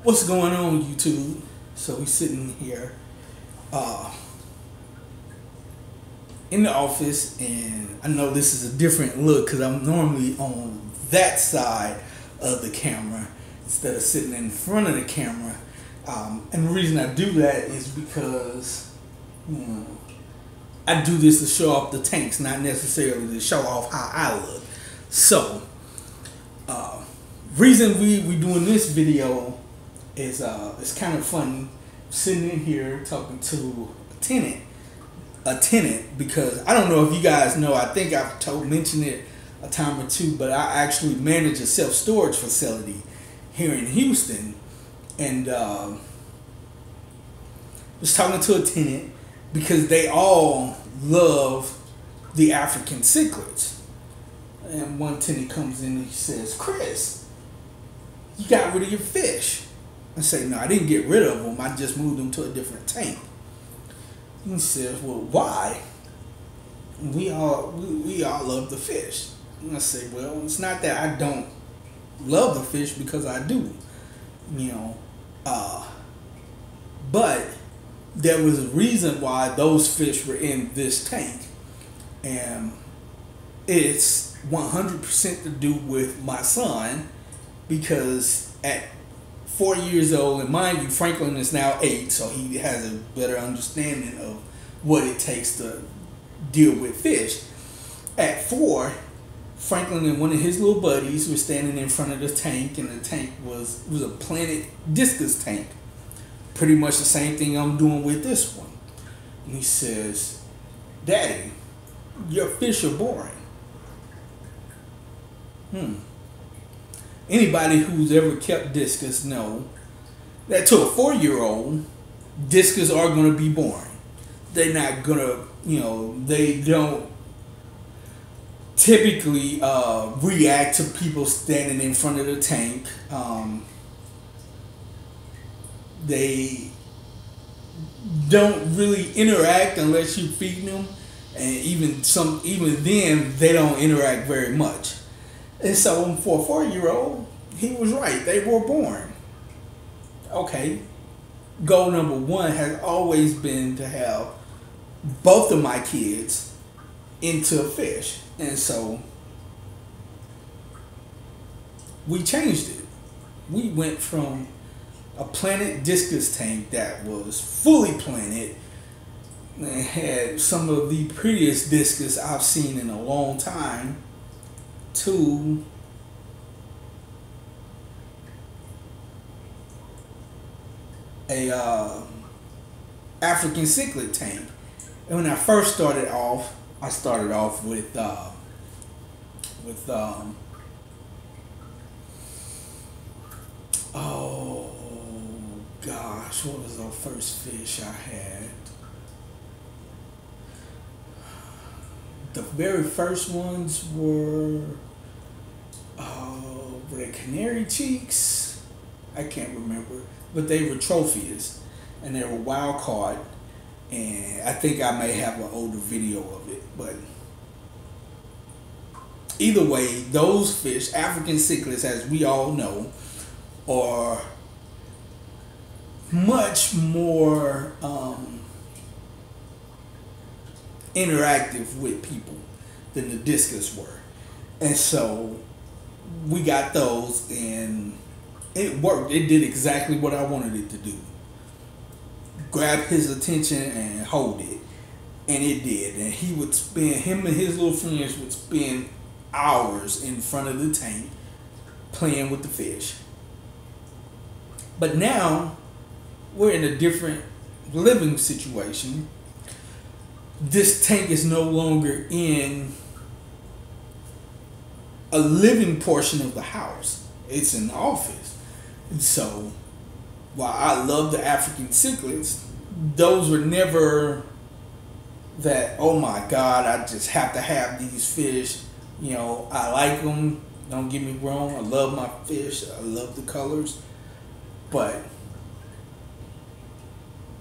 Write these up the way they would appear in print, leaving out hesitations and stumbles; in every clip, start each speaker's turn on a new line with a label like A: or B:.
A: What's going on, YouTube? So we sitting here in the office, and I know this is a different look because I'm normally on that side of the camera instead of sitting in front of the camera. And the reason I do that is because I do this to show off the tanks, not necessarily to show off how I look. So reason we doing this video is it's kind of funny, sitting in here talking to a tenant, because I don't know if you guys know, I think I've mentioned it a time or two, but I actually manage a self-storage facility here in Houston, and was talking to a tenant because they all love the African cichlids. And one tenant comes in and he says, "Chris, you got rid of your fish." I say, "No, I didn't get rid of them. I just moved them to a different tank." He says, "Well, why? We all love the fish." And I say, "Well, it's not that I don't love the fish, because I do, but there was a reason why those fish were in this tank, and it's 100% to do with my son, because at 4 years old, and mind you, Franklin is now 8, so he has a better understanding of what it takes to deal with fish. At 4, Franklin and one of his little buddies were standing in front of the tank, and the tank was a planted discus tank. Pretty much the same thing I'm doing with this one. And he says, "Daddy, your fish are boring." Anybody who's ever kept discus know that to a 4-year-old, discus are going to be boring. They're not going to, they don't typically react to people standing in front of the tank. They don't really interact unless you feed them, and even then they don't interact very much. And so for a 4-year-old, he was right. They were born. Okay. Goal number 1 has always been to have both of my kids into fish. And so we changed it. We went from a planted discus tank that was fully planted and had some of the prettiest discus I've seen in a long time, to a African cichlid tank. And when I first started off, with oh gosh, what was the first fish I had? The very first ones were they canary cheeks? I can't remember, but they were trophies, and they were wild caught. And I think I may have an older video of it, but either way, those fish, African cichlids, as we all know, are much more interactive with people than the discus were. And so we got those, and it worked. It did exactly what I wanted it to do. Grab his attention and hold it. And it did. And him and his little friends would spend hours in front of the tank playing with the fish. But now we're in a different living situation. This tank is no longer in a living portion of the house. It's an office. And so while I love the African cichlids, those were never that, "Oh my God, I just have to have these fish." I like them. Don't get me wrong. I love my fish. I love the colors. But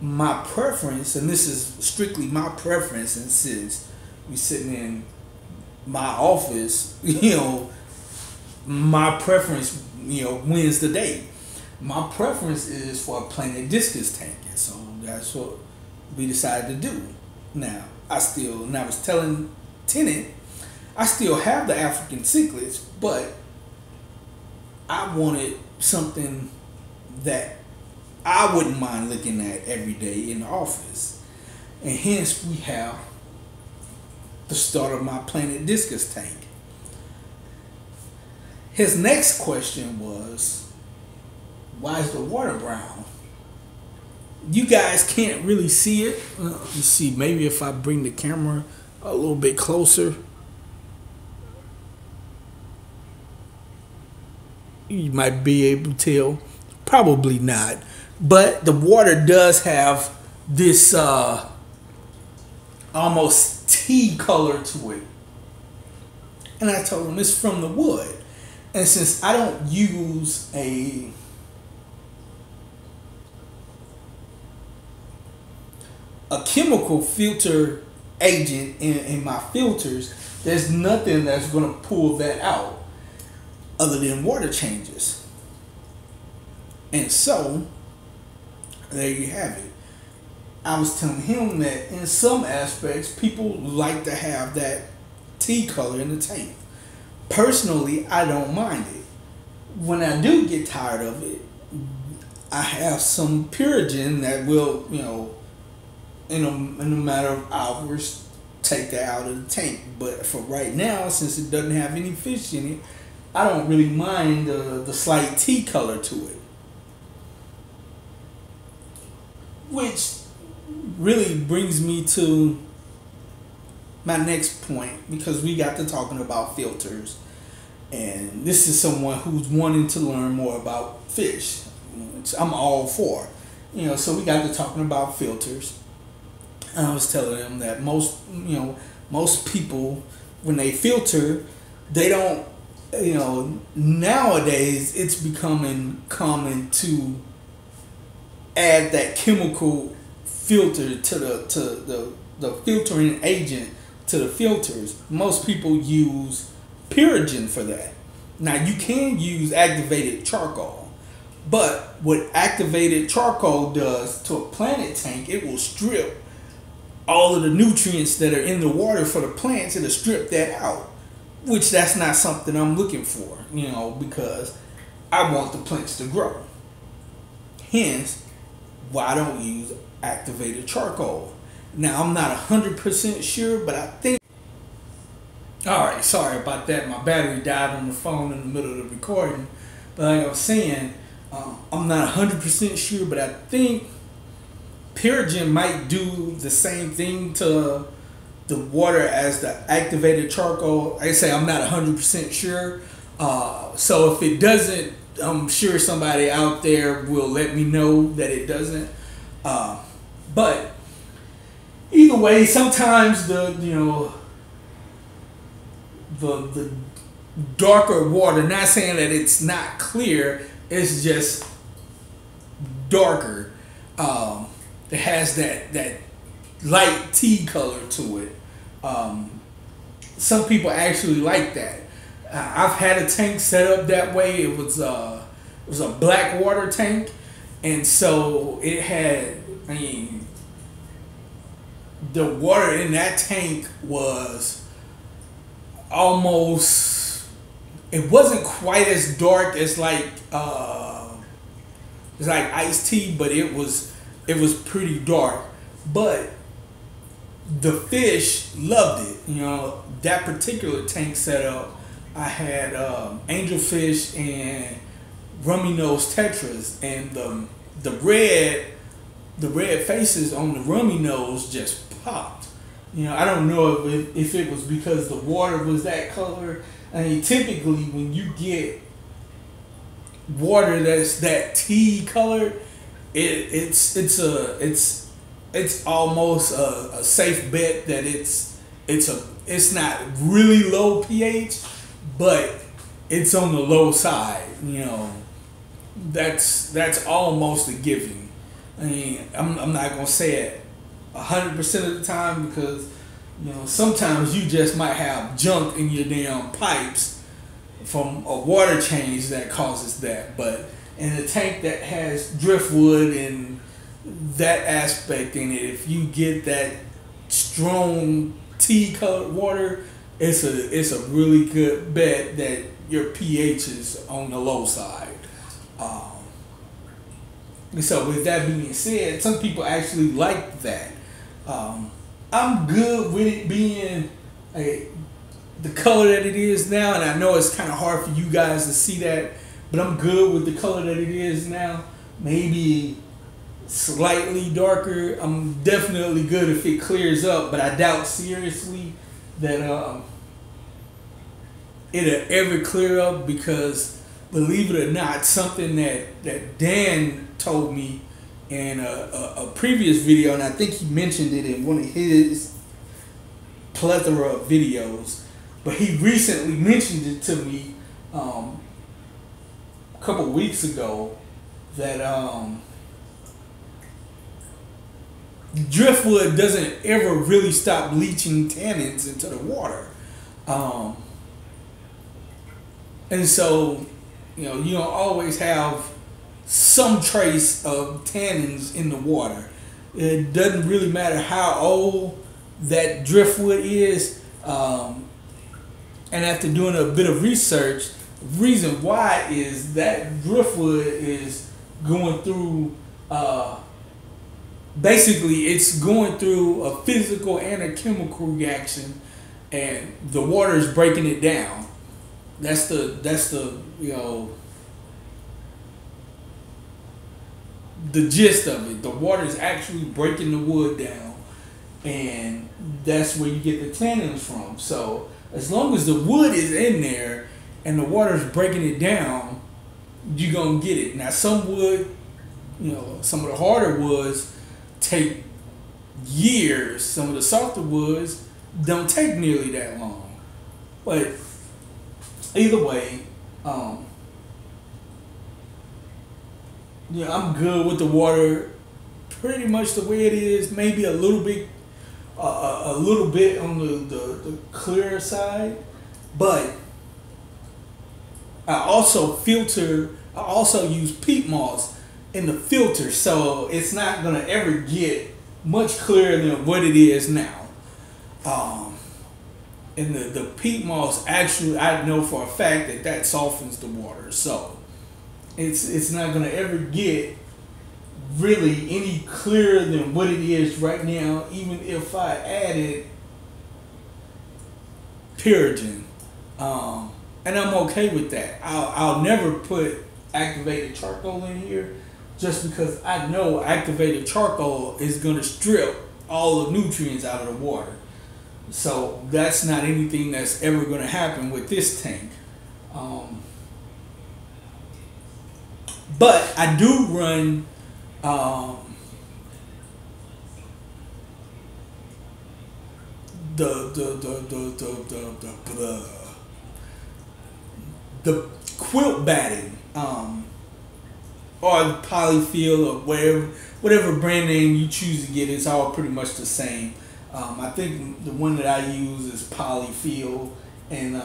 A: my preference, and this is strictly my preference, and since we're sitting in my office, my preference, wins the day. my preference is for a planet discus tank, and so that's what we decided to do. Now, and I was telling Tenant, I still have the African cichlids, but I wanted something that I wouldn't mind looking at every day in the office. And hence we have the start of my planet discus tank. His next question was, why is the water brown? You guys can't really see it. Let's see, maybe if I bring the camera a little bit closer, you might be able to tell. Probably not. But the water does have this almost tea color to it. And I told him it's from the wood. And since I don't use a chemical filter agent in my filters, there's nothing that's going to pull that out other than water changes. And so, there you have it. I was telling him that in some aspects, people like to have that tea color in the tank. Personally, I don't mind it. When I do get tired of it, I have some Purigen that will, in a matter of hours, take that out of the tank. But for right now, since it doesn't have any fish in it, I don't really mind the slight tea color to it. Which really brings me to my next point, because we got to talking about filters, and this is someone who's wanting to learn more about fish, which I'm all for. So we got to talking about filters. And I was telling them that most people, when they filter, they don't, nowadays it's becoming common to add that chemical filter to the filtering agent to the filters. Most people use Purigen for that. Now you can use activated charcoal, but what activated charcoal does to a planet tank, it will strip all of the nutrients that are in the water for the plants. It'll strip that out, which that's not something I'm looking for, because I want the plants to grow. Hence why I don't use activated charcoal. Now, I'm not 100% sure, but I think... Alright, sorry about that. My battery died on the phone in the middle of the recording. But like I was saying, I'm not 100% sure, but I think Purigen might do the same thing to the water as the activated charcoal. Like I say, I'm not 100% sure. So if it doesn't, I'm sure somebody out there will let me know that it doesn't. But either way, sometimes the darker water, not saying that it's not clear, it's just darker. It has that light tea color to it. Some people actually like that. I've had a tank set up that way. It was a black water tank, and so it had, the water in that tank was almost, it wasn't quite as dark as like iced tea, but it was pretty dark. But the fish loved it. That particular tank setup, I had angelfish and rummy nose tetras, and the red faces on the rummy nose just popped. I don't know if it was because the water was that color. Typically when you get water that's that tea color, it's almost a safe bet that it's not really low pH, but it's on the low side. That's almost a given. I'm not gonna say it 100% of the time, because sometimes you just might have junk in your damn pipes from a water change that causes that. But and a tank that has driftwood and that aspect in it, if you get that strong tea colored water, it's a really good bet that your pH is on the low side. So with that being said, some people actually like that. I'm good with it being the color that it is now, and I know it's kind of hard for you guys to see that, but I'm good with the color that it is now. Maybe slightly darker. I'm definitely good if it clears up, but I doubt seriously that it'll ever clear up, because believe it or not, something that Dan told me in a previous video, and I think he mentioned it in one of his plethora of videos, but he recently mentioned it to me a couple weeks ago, that driftwood doesn't ever really stop leaching tannins into the water. And so, you know, you don't always have some trace of tannins in the water. It doesn't really matter how old that driftwood is. And after doing a bit of research, the reason why is that driftwood is going through, basically it's going through a physical and a chemical reaction, and the water is breaking it down. That's the you know, the gist of it. The water is actually breaking the wood down, and that's where you get the tannins from. So as long as the wood is in there and the water is breaking it down, you're gonna get it. Now some wood, you know, some of the harder woods take years. Some of the softer woods don't take nearly that long. But either way, yeah, I'm good with the water pretty much the way it is. Maybe a little bit on the clear side, but I also use peat moss in the filter, so it's not gonna ever get much clearer than what it is now. And the peat moss, actually, I know for a fact that softens the water, so it's not gonna ever get really any clearer than what it is right now, even if I added Purigen. And I'm okay with that. I'll never put activated charcoal in here, just because I know activated charcoal is going to strip all the nutrients out of the water. So that's not anything that's ever going to happen with this tank. But I do run the quilt batting, or polyfill, or whatever brand name you choose to get. It's all pretty much the same. I think the one that I use is polyfill, and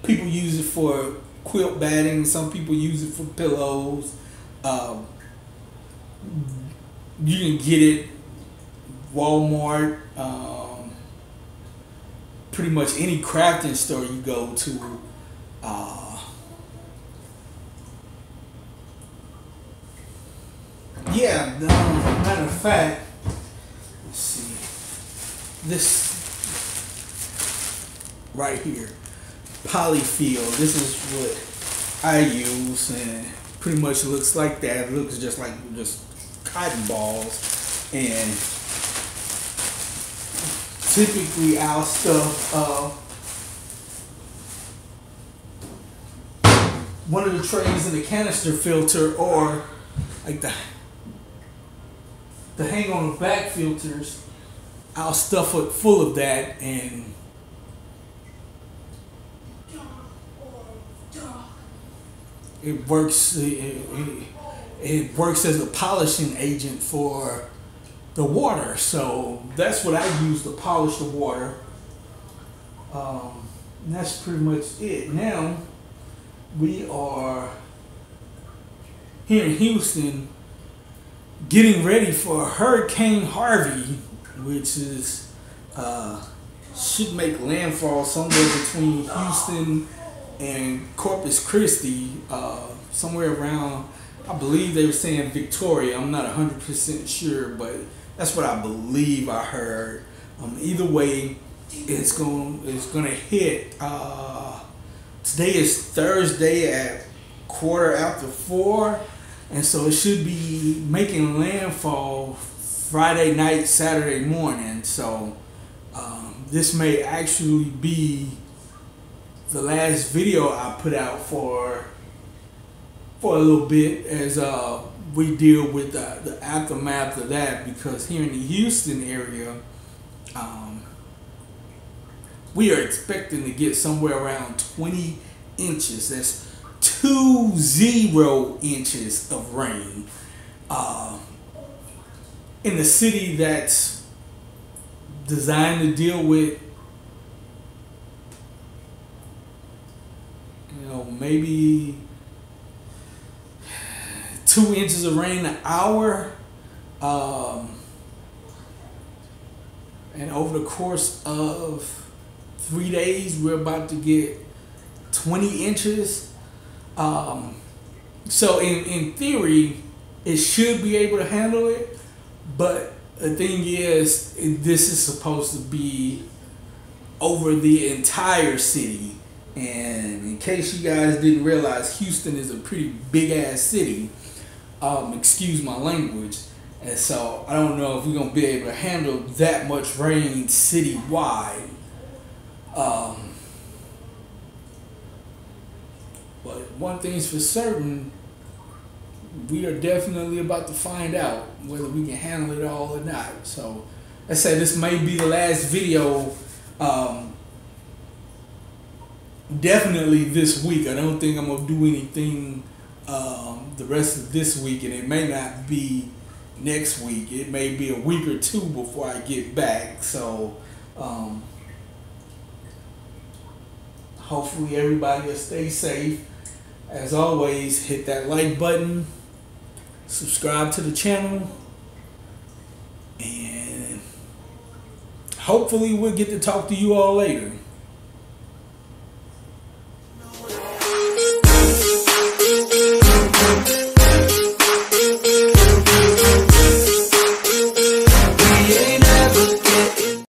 A: people use it for quilt batting. Some people use it for pillows. You can get it Walmart, pretty much any crafting store you go to. Yeah, matter of fact, let's see, this right here, polyfill, this is what I use, and pretty much looks like that. It looks just like just cotton balls, and typically I'll stuff one of the trays in the canister filter, or like the hang on the back filters. I'll stuff it full of that, and it works. It works as a polishing agent for the water. So that's what I use to polish the water. And that's pretty much it. Now we are here in Houston, getting ready for Hurricane Harvey, which is should make landfall somewhere between Houston and Corpus Christi, somewhere around, I believe they were saying Victoria. I'm not 100% sure, but that's what I believe I heard. Either way, it's gonna hit. Today is Thursday at 4:15, and so it should be making landfall Friday night, Saturday morning. So this may actually be the last video I put out for a little bit, as we deal with the aftermath of that, because here in the Houston area, we are expecting to get somewhere around 20 inches. That's 20 inches of rain in the city that's designed to deal with, maybe 2 inches of rain an hour. And over the course of 3 days, we're about to get 20 inches. So in theory, it should be able to handle it. But the thing is, this is supposed to be over the entire city. And in case you guys didn't realize, Houston is a pretty big ass city. Excuse my language. And so I don't know if we're going to be able to handle that much rain citywide. But one thing's for certain, we are definitely about to find out whether we can handle it all or not. So let's say this may be the last video, definitely this week. I don't think I'm going to do anything the rest of this week, and it may not be next week. It may be a week or two before I get back. So hopefully everybody will stay safe. As always, hit that like button, subscribe to the channel, and hopefully we'll get to talk to you all later.